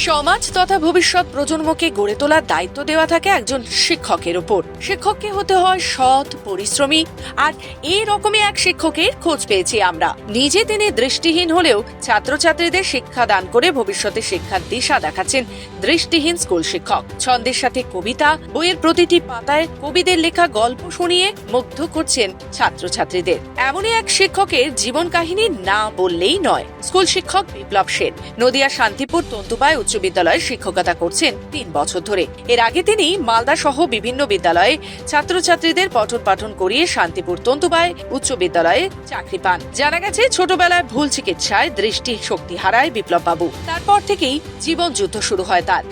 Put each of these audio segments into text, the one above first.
সমাজ তথা ভবিষ্যৎ প্রজন্মকে গড়ে তোলার দায়িত্ব দেওয়া থাকে একজন শিক্ষকের উপর। শিক্ষককে হতে হয় সৎ, পরিশ্রমী, আর এই রকমই এক শিক্ষকের খোঁজ পেয়েছি আমরা। নিজে তিনি দৃষ্টিহীন হলেও ছাত্রছাত্রীদের শিক্ষা দান করে ভবিষ্যতে শিক্ষার দিশা দেখাচ্ছেন দৃষ্টিহীন স্কুল শিক্ষক। ছন্দের সাথে কবিতা, বইয়ের প্রতিটি পাতায় কবিদের লেখা গল্প শুনিয়ে মুগ্ধ করছেন ছাত্রছাত্রীদের। এমনই এক শিক্ষকের জীবন কাহিনী না বললেই নয়। স্কুল শিক্ষক বিপ্লব সেন নদিয়া শান্তিপুর তন্তুবায় উচ্চ বিদ্যালয়ে শিক্ষকতা করছেন ৩ বছর ধরে। এর আগে তিনি মালদা সহ বিভিন্ন বিদ্যালয়ে ছাত্রছাত্রীদের পঠন পাঠন করিয়ে শান্তিপুর তন্তুবায় উচ্চ বিদ্যালয়ে চাকরি পান। জানা গেছে ছোটবেলায় ভুল চিকিৎসায় দৃষ্টি শক্তি হারায় বিপ্লব বাবু। তারপর থেকেই জীবন যুদ্ধ শুরু হয় তার।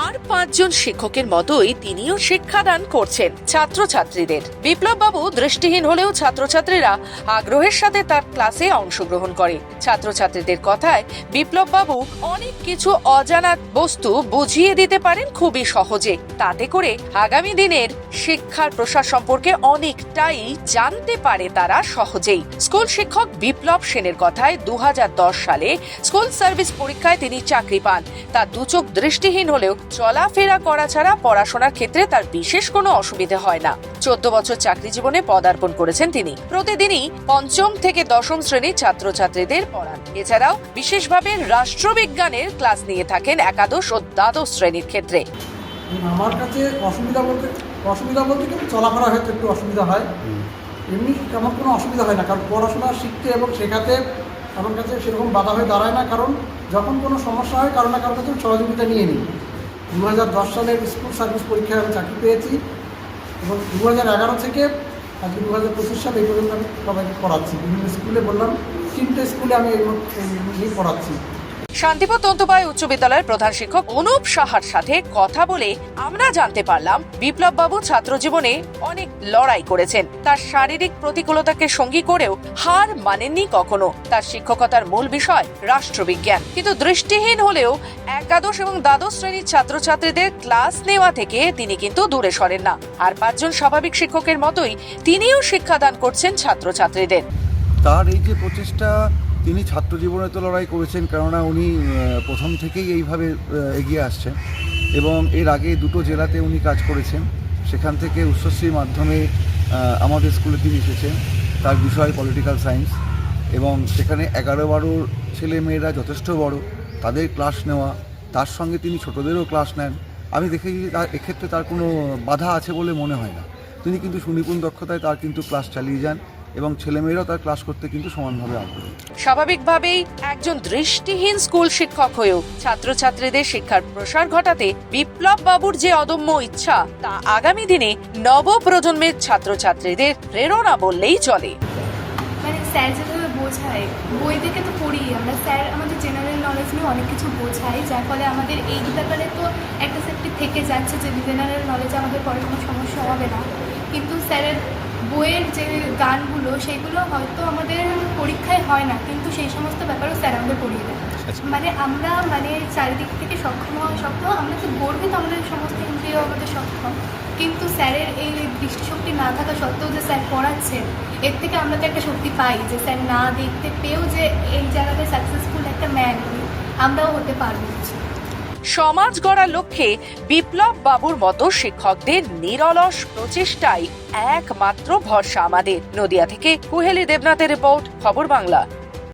আর ৫ জন শিক্ষকের মতোই তিনিও শিক্ষাদান করছেন ছাত্রছাত্রীদের। বিপ্লব বাবু দৃষ্টিহীন হলেও ছাত্রছাত্রীরা আগ্রহের সাথে তার ক্লাসে অংশগ্রহণ করে। ছাত্রছাত্রীদের কথায় বিপ্লব বাবু অনেক কিছু অজানা বস্তু বুঝিয়ে দিতে পারেন খুবই সহজে। তাতে করে আগামী দিনের শিক্ষার প্রসার সম্পর্কে অনেকটাই জানতে পারে তারা সহজেই। স্কুল শিক্ষক বিপ্লব সেনের কথায় ২০১০ সালে স্কুল সার্ভিস পরীক্ষায় তিনি চাকরি পান। তার দুচোখ দৃষ্টিহীন হলেও চলাফেরা করা ছাড়া পড়াশোনার ক্ষেত্রে তার বিশেষ কোনো অসুবিধা হয় না। ১৪ বছর চাকরি জীবনে পদার্পণ করেছেন তিনি। প্রতিদিনই ৫ম থেকে ১০ম শ্রেণীর ছাত্রছাত্রীদের পড়ান। এছাড়াও বিশেষভাবে রাষ্ট্রবিজ্ঞানের ক্লাস নিয়ে থাকেন একাদশ ও দ্বাদশ শ্রেণীর ক্ষেত্রে। আমার কাছে অসুবিধা বলতে কিন্তু চলাফেরা হয়তো একটু অসুবিধা হয়, এমনি তেমন কোনো অসুবিধা হয় না, কারণ পড়াশোনা শিখতে এবং শেখাতে আমার কাছে সেরকম বাধা হয়ে দাঁড়ায় না। কারণ যখন কোনো সমস্যা হয় কারো না কারোর কাছে সহযোগিতা নিয়ে নিই। ২০১০ সালের স্কুল সার্ভিস পরীক্ষায় আমি চাকরি পেয়েছি এবং ২০১১ থেকে আজকে ২০২৫ সালে এই পর্যন্ত আমি সবাইকে পড়াচ্ছি। বিভিন্ন স্কুলে বললাম ৩টে স্কুলে আমি এই পড়াচ্ছি। শান্তিপুর তন্তুবায় উচ্চ বিদ্যালয়ের প্রধান শিক্ষক অনুপ সাহার সাথে কথা বলে আমরা জানতে পারলাম বিপ্লব বাবু ছাত্র জীবনে অনেক লড়াই করেছেন। তার শারীরিক প্রতিকূলতাকে সঙ্গী করেও হার মানেননি কখনো। তার শিক্ষকতার মূল বিষয় রাষ্ট্রবিজ্ঞান, কিন্তু দৃষ্টিহীন হলেও একাদশ এবং দ্বাদশ শ্রেণীর ছাত্রছাত্রীদের ক্লাস নেওয়া থেকে তিনি কিন্তু দূরে সরেন না। আর ৫ জন স্বাভাবিক শিক্ষকের মতোই তিনিও শিক্ষাদান করছেন ছাত্রছাত্রীদের। তার এই যে প্রচেষ্টা, তিনি ছাত্র জীবনে তো লড়াই করেছেন, কেননা উনি প্রথম থেকেই এইভাবে এগিয়ে আসছেন এবং এর আগে 2টো জেলাতে উনি কাজ করেছেন। সেখান থেকে উচ্চশ্রীর মাধ্যমে আমাদের স্কুলে তিনি এসেছেন। তার বিষয় পলিটিক্যাল সায়েন্স এবং সেখানে 11-12 ছেলে মেয়েরা যথেষ্ট বড়, তাদের ক্লাস নেওয়া, তার সঙ্গে তিনি ছোটদেরও ক্লাস নেন। আমি দেখেছি তার এক্ষেত্রে তার কোনো বাধা আছে বলে মনে হয় না। তিনি কিন্তু সুনিপুণ দক্ষতায় তার কিন্তু ক্লাস চালিয়ে যান এবং ছেলেমেয়েরাও তার ক্লাস করতে কিন্তু সমানভাবে আগ্রহী। স্বাভাবিকভাবেই একজন দৃষ্টিহীন স্কুল শিক্ষক হয়েও ছাত্রছাত্রীদের শিক্ষার প্রসার ঘটাতে বিপ্লব বাবুর যে অদম্য ইচ্ছা, তা আগামী দিনে নবপ্রজন্মের ছাত্রছাত্রীদের প্রেরণা বললেই চলে। মানে স্যার যেভাবে বোঝায়, বই থেকে তো পড়ি আমরা, স্যার আমাদের জেনারেল নলেজ নিয়ে অনেক কিছু বোঝায়, যার ফলে আমাদের এই ব্যাপারে তো একটা সেফটি থেকে যাচ্ছে যে জেনারেল নলেজে আমাদের পরে কোনো সমস্যা হবে না। কিন্তু স্যারের বইয়ের যে গানগুলো সেগুলো হয়তো আমাদের পরীক্ষায় হয় না, কিন্তু সেই সমস্ত ব্যাপারেও স্যার আমাদের পড়িয়ে দেয়। মানে আমরা চারিদিক থেকে সক্ষম হওয়া সত্ত্বেও আমরা তো গর্বিত, আমাদের সমস্ত ইন্দ্রিয় আমাদের সক্ষম, কিন্তু স্যারের এই দৃষ্টিশক্তি না থাকা সত্ত্বেও যে স্যার পড়াচ্ছেন, এর থেকে আমরা তো একটা শক্তি পাই যে স্যার না দেখতে পেয়েও যে এই জায়গাতে সাকসেসফুল একটা ম্যান আমরাও হতে পারবো। সমাজ গড়ার লক্ষ্যে বিপ্লব বাবুর মতো শিক্ষকদের নিরলস প্রচেষ্টাই একমাত্র ভরসা আমাদের। নদিয়া থেকে কুহেলি দেবনাথের রিপোর্ট, খবর বাংলা।